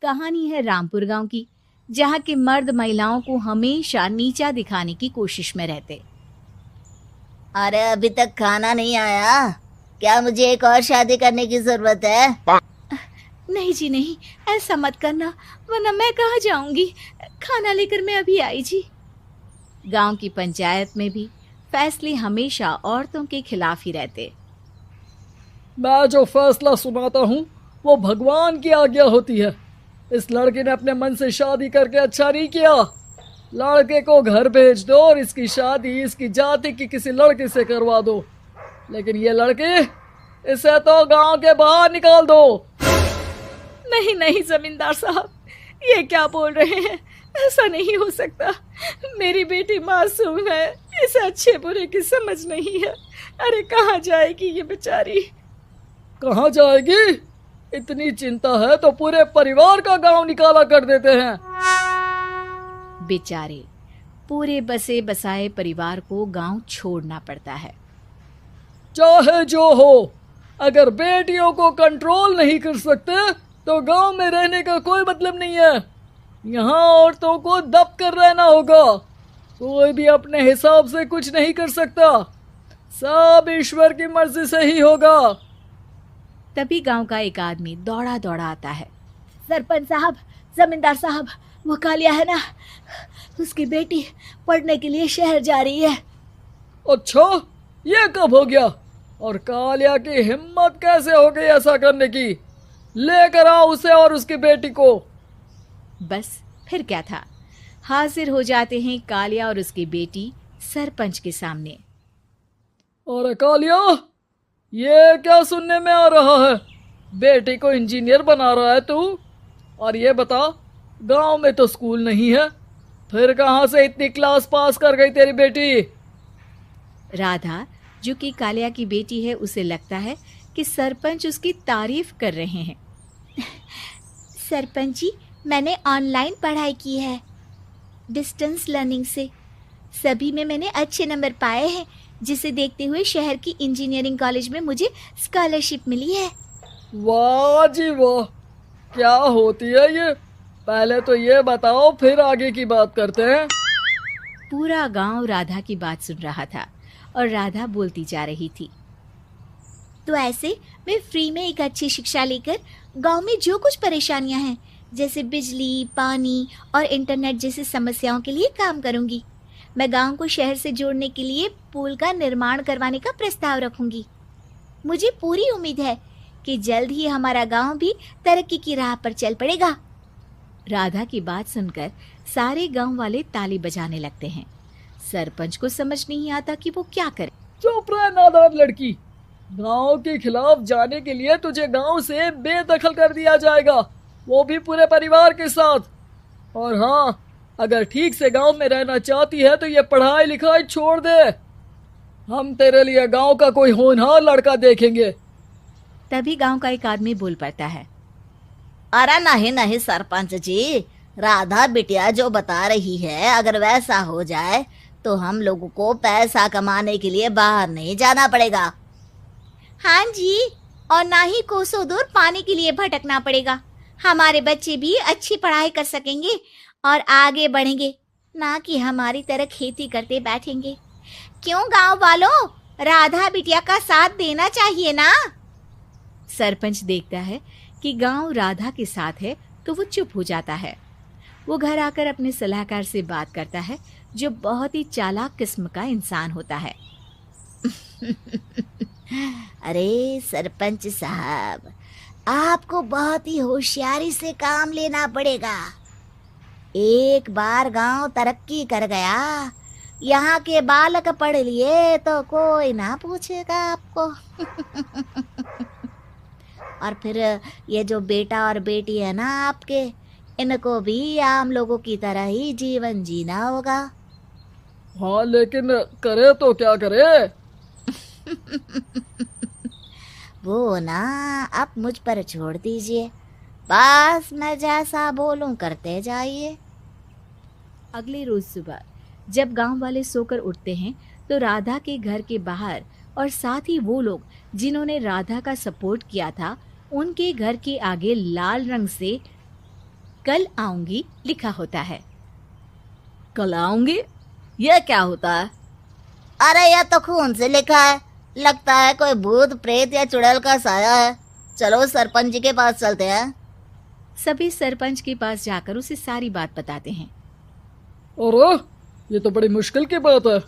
कहानी है रामपुर गांव की, जहां के मर्द महिलाओं को हमेशा नीचा दिखाने की कोशिश में रहते। अरे अभी तक खाना नहीं आया, क्या मुझे एक और शादी करने की जरूरत है? नहीं जी नहीं, ऐसा मत करना, वरना मैं कहाँ जाऊंगी। खाना लेकर मैं अभी आई जी। गांव की पंचायत में भी फैसले हमेशा औरतों के खिलाफ ही रहते। मैं जो फैसला सुनाता हूँ वो भगवान की आज्ञा होती है। इस लड़के ने अपने मन से शादी करके अच्छा नहीं किया। लड़के को घर भेज दो और इसकी शादी इसकी जाति की किसी लड़के से करवा दो। लेकिन ये लड़के, इसे तो गांव के बाहर निकाल दो। नहीं नहीं जमींदार साहब, ये क्या बोल रहे हैं? ऐसा नहीं हो सकता। मेरी बेटी मासूम है, इसे अच्छे बुरे की समझ नहीं है। अरे कहाँ जाएगी ये बेचारी? कहाँ जाएगी? इतनी चिंता है तो पूरे परिवार का गांव निकाला कर देते हैं। बेचारे पूरे बसे बसाए परिवार को गांव छोड़ना पड़ता है। चाहे जो हो, अगर बेटियों को कंट्रोल नहीं कर सकते तो गांव में रहने का कोई मतलब नहीं है। यहाँ औरतों को दब कर रहना होगा। कोई भी अपने हिसाब से कुछ नहीं कर सकता, सब ईश्वर की मर्जी से ही होगा। तभी गांव का एक आदमी दौड़ा दौड़ा आता है। सरपंच साहब, जमींदार साहब, वो कालिया है ना, उसकी बेटी पढ़ने के लिए शहर जा रही है। अच्छा, ये कब हो गया? और कालिया की हिम्मत कैसे हो गई ऐसा करने की? लेकर आओ उसे और उसकी बेटी को। बस फिर क्या था, हाजिर हो जाते हैं कालिया और उसकी बेटी सरपंच के सामने। अरे कालिया, ये क्या सुनने में आ रहा है? बेटी को इंजीनियर बना रहा है तू? और ये बता, गांव में तो स्कूल नहीं है, फिर कहाँ से इतनी क्लास पास कर गई तेरी बेटी? राधा, जो कि कालिया की बेटी है, उसे लगता है कि सरपंच उसकी तारीफ कर रहे हैं। सरपंच जी, मैंने ऑनलाइन पढ़ाई की है, डिस्टेंस लर्निंग से। सभी में मैंने अच्छे नंबर पाए हैं, जिसे देखते हुए शहर की इंजीनियरिंग कॉलेज में मुझे स्कॉलरशिप मिली है। वाह जी वाह, क्या होती है ये? पहले तो ये बताओ, फिर आगे की बात करते हैं। पूरा गांव राधा की बात सुन रहा था और राधा बोलती जा रही थी। तो ऐसे मैं फ्री में एक अच्छी शिक्षा लेकर गांव में जो कुछ परेशानियां हैं, जैसे बिजली, पानी और इंटरनेट जैसी समस्याओं के लिए काम करूंगी। मैं गांव को शहर से जोड़ने के लिए पुल का निर्माण करवाने का प्रस्ताव रखूंगी। मुझे पूरी उम्मीद है कि जल्द ही हमारा गांव भी तरक्की की राह पर चल पड़ेगा। राधा की बात सुनकर सारे गांव वाले ताली बजाने लगते हैं। सरपंच को समझ नहीं आता कि वो क्या करे। चुप रह नादान लड़की, गांव के खिलाफ जाने के लिए तुझे गांव से बेदखल कर दिया जाएगा, वो भी पूरे परिवार के साथ। और हाँ, अगर ठीक से गांव में रहना चाहती है तो ये पढ़ाई लिखाई छोड़ दे। हम तेरे लिए गांव का कोई होनहार लड़का देखेंगे। तभी गांव का एक आदमी बोल पड़ता है। अरे नहीं नहीं सरपंच जी, राधा बिटिया जो बता रही है, अगर वैसा हो जाए तो हम लोगों को पैसा कमाने के लिए बाहर नहीं जाना पड़ेगा। हाँ जी, और ना ही कोसों दूर पानी के लिए भटकना पड़ेगा। हमारे बच्चे भी अच्छी पढ़ाई कर सकेंगे और आगे बढ़ेंगे, ना कि हमारी तरह खेती करते बैठेंगे। क्यों गांव वालों, राधा बिटिया का साथ देना चाहिए ना। सरपंच देखता है कि गांव राधा के साथ है तो वो चुप हो जाता है। वो घर आकर अपने सलाहकार से बात करता है, जो बहुत ही चालाक किस्म का इंसान होता है। अरे सरपंच साहब, आपको बहुत ही होशियारी से काम लेना पड़ेगा। एक बार गांव तरक्की कर गया, यहाँ के बालक पढ़ लिए तो कोई ना पूछेगा आपको। और फिर ये जो बेटा और बेटी है ना आपके, इनको भी आम लोगों की तरह ही जीवन जीना होगा। हाँ, लेकिन करे तो क्या करे? वो ना आप मुझ पर छोड़ दीजिए, बस मैं जैसा बोलूं करते जाइए। अगले रोज सुबह जब गांव वाले सोकर उठते हैं तो राधा के घर के बाहर और साथ ही वो लोग जिन्होंने राधा का सपोर्ट किया था, उनके घर के आगे लाल रंग से कल आऊंगी लिखा होता है। कल आऊंगी, यह क्या होता है? अरे यह तो खून से लिखा है, लगता है कोई भूत प्रेत या चुड़ैल का साया है। चलो सरपंच जी के पास चलते हैं। सभी सरपंच के पास जाकर उसे सारी बात बताते हैं। अरे ये तो बड़ी मुश्किल की बात है।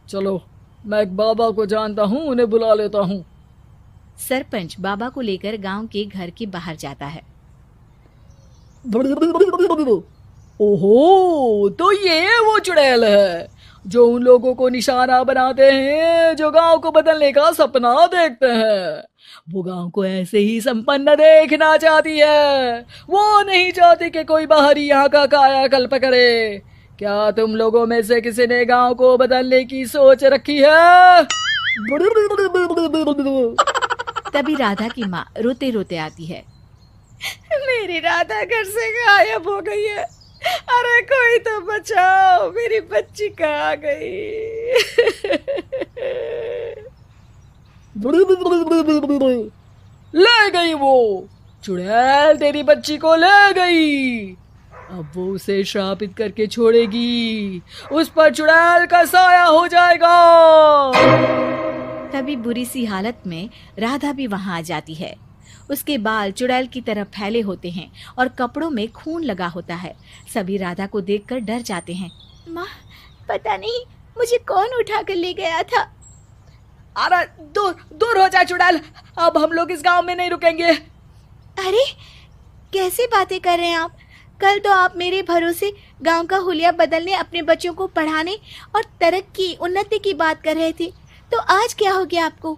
चलो मैं एक बाबा को जानता हूँ, उन्हें बुला लेता हूँ। सरपंच बाबा को लेकर गांव के घर के बाहर जाता है। ओहो, तो ये वो चुड़ैल है जो उन लोगों को निशाना बनाते हैं जो गांव को बदलने का सपना देखते हैं। वो गांव को ऐसे ही संपन्न देखना चाहती है, वो नहीं चाहती कि कोई बाहरी यहाँ का कायाकल्प करे। क्या तुम लोगों में से किसी ने गांव को बदलने की सोच रखी है? तभी राधा की माँ रोते रोते आती है। मेरी राधा घर से गायब हो गई है। अरे कोई तो बचाओ, मेरी बच्ची कहाँ गई? ले गई वो चुड़ैल, तेरी बच्ची को ले गई। अब वो उसे श्रापित करके छोड़ेगी, उस पर चुड़ैल का साया हो जाएगा। तभी बुरी सी हालत में राधा भी वहां आ जाती है। उसके बाल चुड़ैल की तरह फैले होते हैं और कपड़ों में खून लगा होता है। सभी राधा को देखकर डर जाते हैं। माँ, पता नहीं मुझे कौन उठा कर ले गया था। अरे दूर दूर हो जा चुड़ैल, अब हम लोग इस गांव में नहीं रुकेंगे। अरे कैसे बातें कर रहे हैं आप? कल तो आप मेरे भरोसे गांव का हुलिया बदलने, अपने बच्चों को पढ़ाने और तरक्की उन्नति की बात कर रहे थे, तो आज क्या हो गया आपको?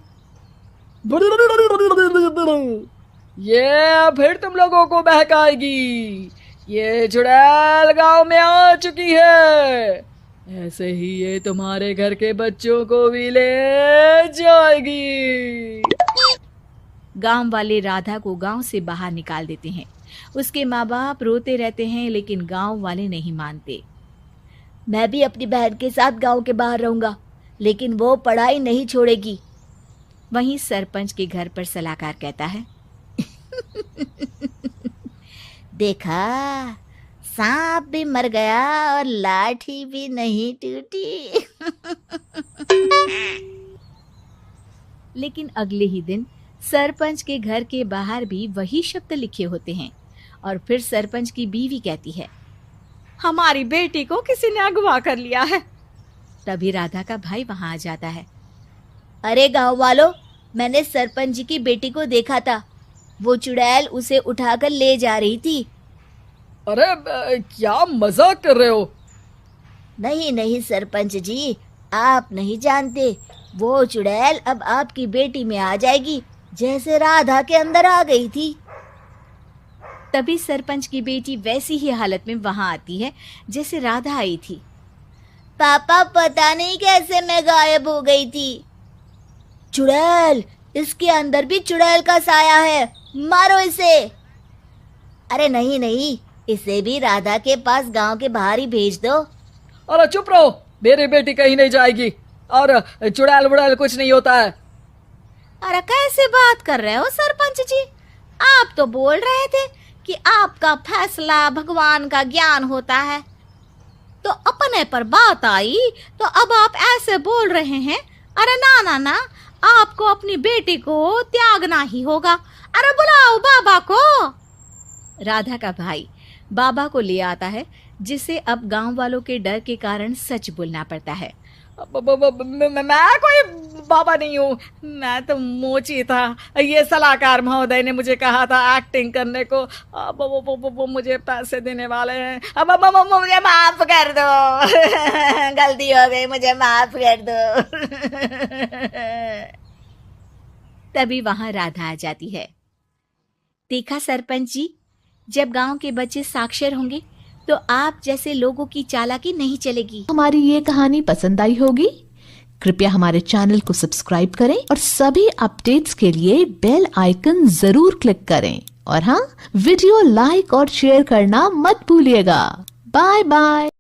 ये फिर तुम लोगों को बहकाएगी। ये चुड़ैल गांव में आ चुकी है, ऐसे ही ये तुम्हारे घर के बच्चों को भी ले जाएगी। गांव वाले राधा को गांव से बाहर निकाल देते हैं। उसके माँ बाप रोते रहते हैं, लेकिन गांव वाले नहीं मानते। मैं भी अपनी बहन के साथ गांव के बाहर रहूंगा, लेकिन वो पढ़ाई नहीं छोड़ेगी। वहीं सरपंच के घर पर सलाहकार कहता है। देखा, सांप भी मर गया और लाठी भी नहीं टूटी। लेकिन अगले ही दिन सरपंच के घर के बाहर भी वही शब्द लिखे होते हैं। और फिर सरपंच की बीवी कहती है, हमारी बेटी को किसी ने अगवा कर लिया है। तभी राधा का भाई वहां आ जाता है। अरे गांव वालों, मैंने सरपंच जी की बेटी को देखा था। वो चुड़ैल उसे उठाकर ले जा रही थी। अरे क्या मजाक कर रहे हो? नहीं नहीं सरपंच जी, आप नहीं जानते। वो चुड़ैल अब आपकी बेटी में आ जाएगी, जैसे राधा के अंदर आ गई थी। तभी सरपंच की बेटी वैसी ही हालत में वहां आती है जैसे राधा आई थी। पापा, पता नहीं कैसे मैं गायब हो गई थी। चुड़ैल, इसके अंदर भी चुड़ैल का साया है, मारो इसे। अरे नहीं नहीं, इसे भी राधा के पास गांव के बाहर ही भेज दो। अरे चुप रहो, मेरी बेटी कहीं नहीं जाएगी और चुड़ैल वुड़ैल कुछ नहीं होता है। अरे कैसे बात कर रहे हो सरपंच जी? आप तो बोल रहे थे कि आपका फैसला भगवान का ज्ञान होता है, तो अपने पर बात आई तो अब आप ऐसे बोल रहे हैं। अरे ना ना ना, आपको अपनी बेटी को त्यागना ही होगा। अरे बुलाओ बाबा को। राधा का भाई बाबा को ले आता है, जिसे अब गांव वालों के डर के कारण सच बोलना पड़ता है। मैं कोई बाबा नहीं हूँ, मैं तो मोची था। ये सलाहकार महोदय ने मुझे कहा था एक्टिंग करने को। अब वो मुझे पैसे देने वाले हैं। अब मुझे माफ कर दो। गलती हो गई, मुझे माफ कर दो। तभी वहां राधा आ जाती है। देखा सरपंच जी, जब गांव के बच्चे साक्षर होंगे तो आप जैसे लोगों की चालाकी नहीं चलेगी। हमारी ये कहानी पसंद आई होगी। कृपया हमारे चैनल को सब्सक्राइब करें और सभी अपडेट्स के लिए बेल आइकन जरूर क्लिक करें। और हाँ, वीडियो लाइक और शेयर करना मत भूलिएगा। Bye bye.